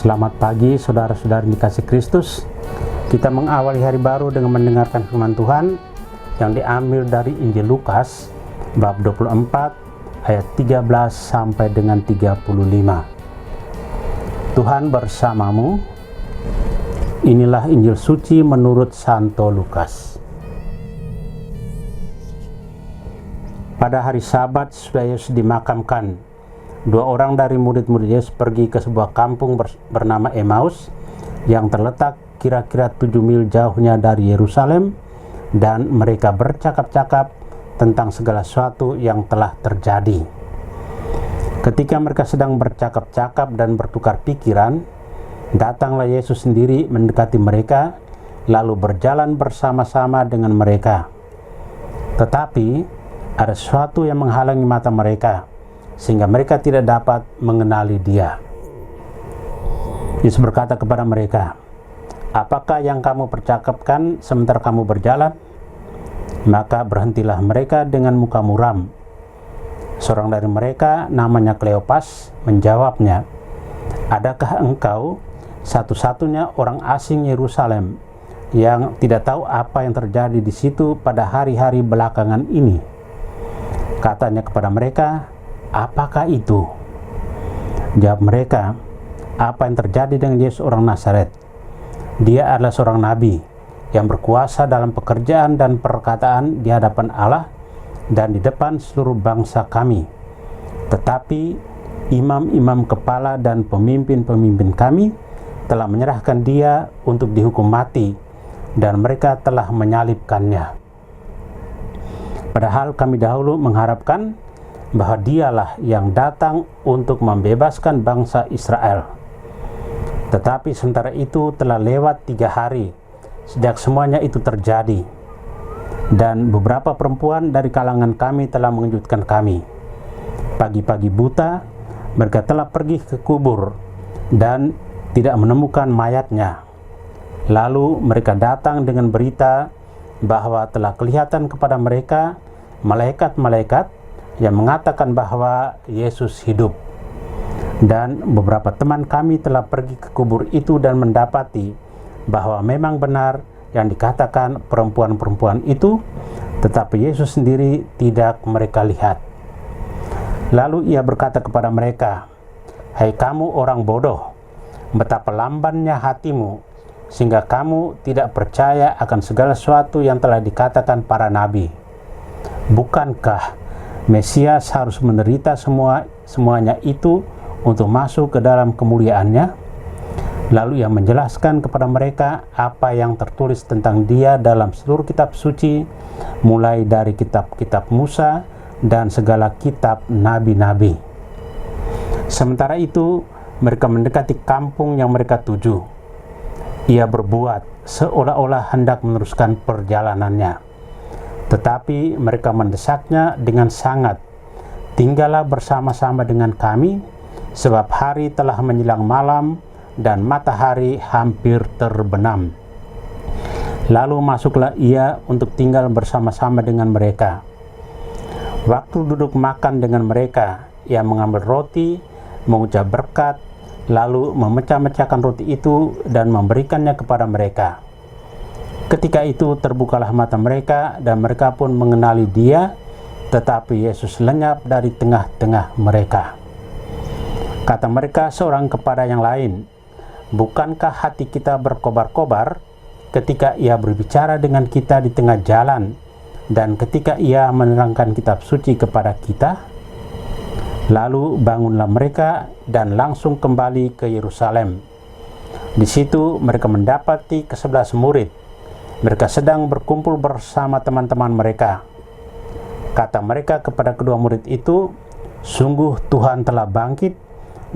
Selamat pagi saudara-saudari dikasih Kristus. Kita mengawali hari baru dengan mendengarkan firman Tuhan yang diambil dari Injil Lukas bab 24 ayat 13 sampai dengan 35. Tuhan bersamamu. Inilah Injil suci menurut Santo Lukas. Pada hari Sabat sudah Yesus dimakamkan. Dua orang dari murid-murid Yesus pergi ke sebuah kampung bernama Emmaus yang terletak kira-kira 7 mil jauhnya dari Yerusalem, dan mereka bercakap-cakap tentang segala sesuatu yang telah terjadi. Ketika mereka sedang bercakap-cakap dan bertukar pikiran, datanglah Yesus sendiri mendekati mereka, lalu berjalan bersama-sama dengan mereka. Tetapi ada sesuatu yang menghalangi mata mereka, sehingga mereka tidak dapat mengenali Dia. Yesus berkata kepada mereka, "Apakah yang kamu percakapkan sementara kamu berjalan?" Maka berhentilah mereka dengan muka muram. Seorang dari mereka, namanya Kleopas, menjawabnya, "Adakah engkau satu-satunya orang asing Yerusalem yang tidak tahu apa yang terjadi di situ pada hari-hari belakangan ini?" Katanya kepada mereka, "Apakah itu?" Jawab mereka, "Apa yang terjadi dengan Yesus orang Nazaret? Dia adalah seorang nabi yang berkuasa dalam pekerjaan dan perkataan di hadapan Allah dan di depan seluruh bangsa kami. Tetapi imam-imam kepala dan pemimpin-pemimpin kami telah menyerahkan Dia untuk dihukum mati, dan mereka telah menyalibkannya. Padahal kami dahulu mengharapkan bahwa Dialah yang datang untuk membebaskan bangsa Israel. Tetapi sementara itu telah lewat 3 hari sejak semuanya itu terjadi, dan beberapa perempuan dari kalangan kami telah mengejutkan kami. Pagi-pagi buta mereka telah pergi ke kubur dan tidak menemukan mayatnya. Lalu mereka datang dengan berita bahwa telah kelihatan kepada mereka malaikat-malaikat yang mengatakan bahwa Yesus hidup. Dan beberapa teman kami telah pergi ke kubur itu dan mendapati bahwa memang benar yang dikatakan perempuan-perempuan itu, tetapi Yesus sendiri tidak mereka lihat. Lalu ia berkata kepada mereka, "Hai kamu orang bodoh, betapa lambannya hatimu, sehingga kamu tidak percaya akan segala sesuatu yang telah dikatakan para nabi. Bukankah Mesias harus menderita semuanya itu untuk masuk ke dalam kemuliaannya?" Lalu ia menjelaskan kepada mereka apa yang tertulis tentang Dia dalam seluruh kitab suci, mulai dari kitab-kitab Musa dan segala kitab nabi-nabi. Sementara itu mereka mendekati kampung yang mereka tuju. Ia berbuat seolah-olah hendak meneruskan perjalanannya, tetapi mereka mendesaknya dengan sangat, "Tinggallah bersama-sama dengan kami, sebab hari telah menjelang malam dan matahari hampir terbenam." Lalu masuklah ia untuk tinggal bersama-sama dengan mereka. Waktu duduk makan dengan mereka, ia mengambil roti, mengucap berkat, lalu memecah-mecahkan roti itu dan memberikannya kepada mereka. Ketika itu terbukalah mata mereka dan mereka pun mengenali Dia, tetapi Yesus lenyap dari tengah-tengah mereka. Kata mereka seorang kepada yang lain, "Bukankah hati kita berkobar-kobar ketika Ia berbicara dengan kita di tengah jalan dan ketika Ia menerangkan kitab suci kepada kita?" Lalu bangunlah mereka dan langsung kembali ke Yerusalem. Di situ mereka mendapati ke-11 murid. Mereka sedang berkumpul bersama teman-teman mereka. Kata mereka kepada kedua murid itu, "Sungguh Tuhan telah bangkit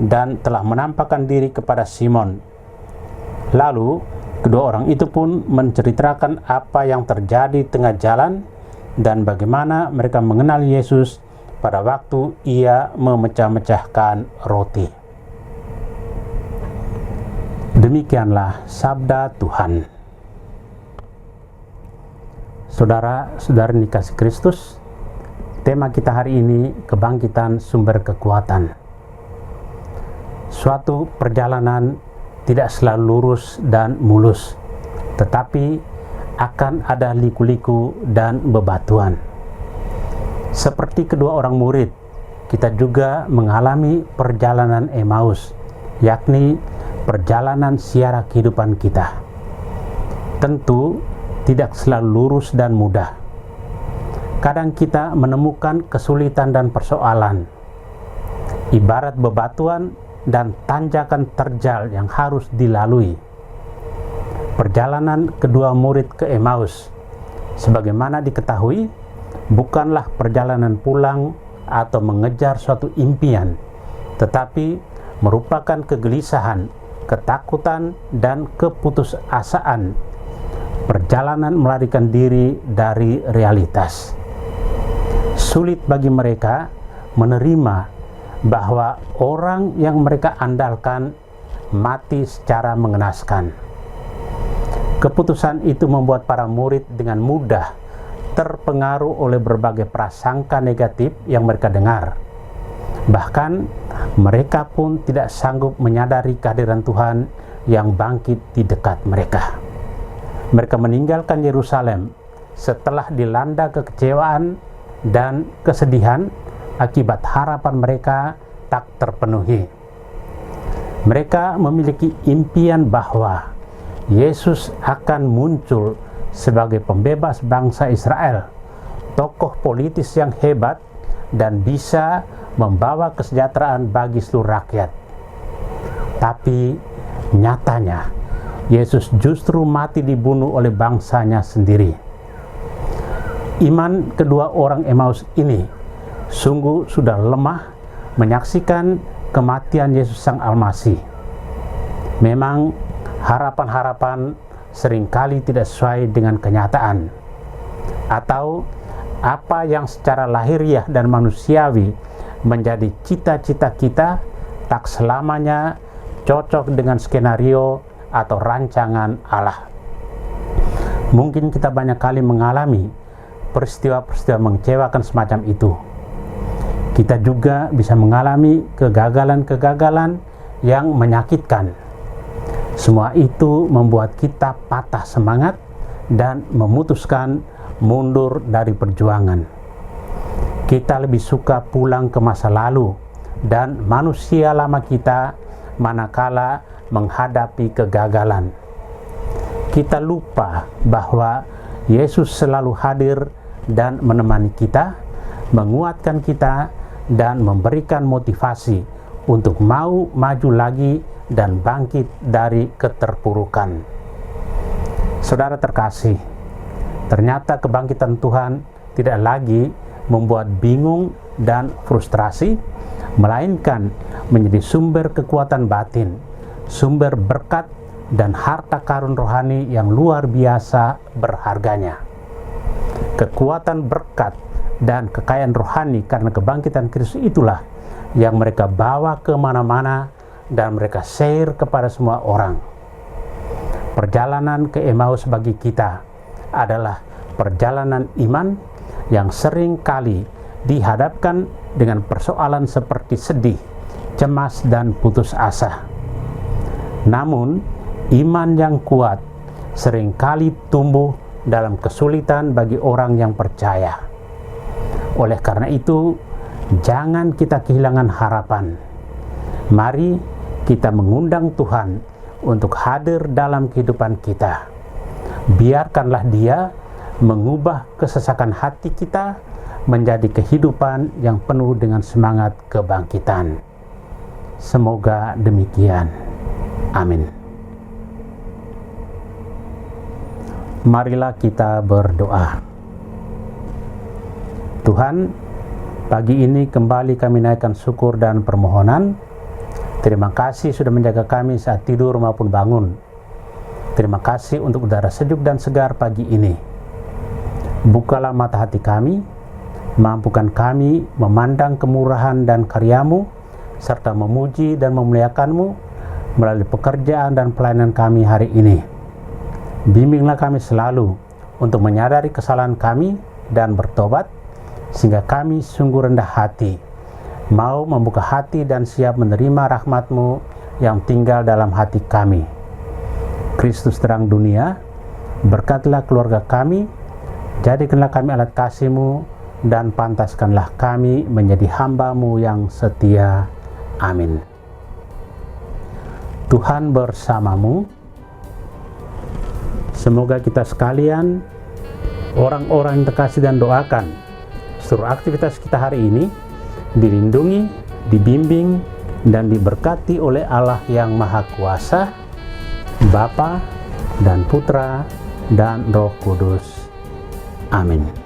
dan telah menampakkan diri kepada Simon." Lalu kedua orang itu pun menceritakan apa yang terjadi di tengah jalan dan bagaimana mereka mengenal Yesus pada waktu Ia memecah-mecahkan roti. Demikianlah sabda Tuhan. Saudara-saudari dikasih Kristus, tema kita hari ini kebangkitan sumber kekuatan. Suatu perjalanan tidak selalu lurus dan mulus, tetapi akan ada liku-liku dan bebatuan. Seperti kedua orang murid, kita juga mengalami perjalanan Emmaus, yakni perjalanan siara kehidupan kita. Tentu tidak selalu lurus dan mudah. Kadang kita menemukan kesulitan dan persoalan, ibarat bebatuan dan tanjakan terjal yang harus dilalui. Perjalanan kedua murid ke Emmaus, sebagaimana diketahui, bukanlah perjalanan pulang atau mengejar suatu impian, tetapi merupakan kegelisahan, ketakutan, dan keputusasaan. Perjalanan melarikan diri dari realitas. Sulit bagi mereka menerima bahwa orang yang mereka andalkan mati secara mengenaskan. Keputusan itu membuat para murid dengan mudah terpengaruh oleh berbagai prasangka negatif yang mereka dengar. Bahkan mereka pun tidak sanggup menyadari kehadiran Tuhan yang bangkit di dekat mereka. Mereka meninggalkan Yerusalem setelah dilanda kekecewaan dan kesedihan akibat harapan mereka tak terpenuhi. Mereka memiliki impian bahwa Yesus akan muncul sebagai pembebas bangsa Israel, tokoh politis yang hebat dan bisa membawa kesejahteraan bagi seluruh rakyat. Tapi nyatanya Yesus justru mati dibunuh oleh bangsanya sendiri. Iman kedua orang Emmaus ini sungguh sudah lemah menyaksikan kematian Yesus Sang Almasih. Memang harapan-harapan seringkali tidak sesuai dengan kenyataan, atau apa yang secara lahiriah dan manusiawi menjadi cita-cita kita tak selamanya cocok dengan skenario atau rancangan Allah. Mungkin kita banyak kali mengalami peristiwa-peristiwa mengecewakan semacam itu. Kita juga bisa mengalami kegagalan-kegagalan yang menyakitkan. Semua itu membuat kita patah semangat dan memutuskan mundur dari perjuangan. Kita lebih suka pulang ke masa lalu dan manusia lama kita manakala menghadapi kegagalan. Kita lupa bahwa Yesus selalu hadir dan menemani kita, menguatkan kita, dan memberikan motivasi untuk mau maju lagi dan bangkit dari keterpurukan. Saudara terkasih, ternyata kebangkitan Tuhan tidak lagi membuat bingung dan frustrasi, melainkan menjadi sumber kekuatan batin, sumber berkat dan harta karun rohani yang luar biasa berharganya. Kekuatan berkat dan kekayaan rohani karena kebangkitan Kristus itulah yang mereka bawa kemana-mana dan mereka share kepada semua orang. Perjalanan ke Emmaus bagi kita adalah perjalanan iman yang sering kali dihadapkan dengan persoalan seperti sedih, cemas, dan putus asa. Namun, iman yang kuat seringkali tumbuh dalam kesulitan bagi orang yang percaya. Oleh karena itu, jangan kita kehilangan harapan. Mari kita mengundang Tuhan untuk hadir dalam kehidupan kita. Biarkanlah Dia mengubah kesesakan hati kita menjadi kehidupan yang penuh dengan semangat kebangkitan. Semoga demikian. Amin. Marilah kita berdoa. Tuhan, pagi ini kembali kami naikkan syukur dan permohonan. Terima kasih sudah menjaga kami saat tidur maupun bangun. Terima kasih untuk udara sejuk dan segar pagi ini. Bukalah mata hati kami, mampukan kami memandang kemurahan dan karya-Mu, serta memuji dan memuliakan-Mu melalui pekerjaan dan pelayanan kami hari ini. Bimbinglah kami selalu untuk menyadari kesalahan kami dan bertobat, sehingga kami sungguh rendah hati, mau membuka hati dan siap menerima rahmat-Mu yang tinggal dalam hati kami. Kristus terang dunia, berkatilah keluarga kami, jadikanlah kami alat kasih-Mu, dan pantaskanlah kami menjadi hamba-Mu yang setia. Amin. Tuhan bersamamu. Semoga kita sekalian, orang-orang yang terkasih dan doakan, seluruh aktivitas kita hari ini dilindungi, dibimbing, dan diberkati oleh Allah yang Maha Kuasa, Bapa dan Putra dan Roh Kudus. Amin.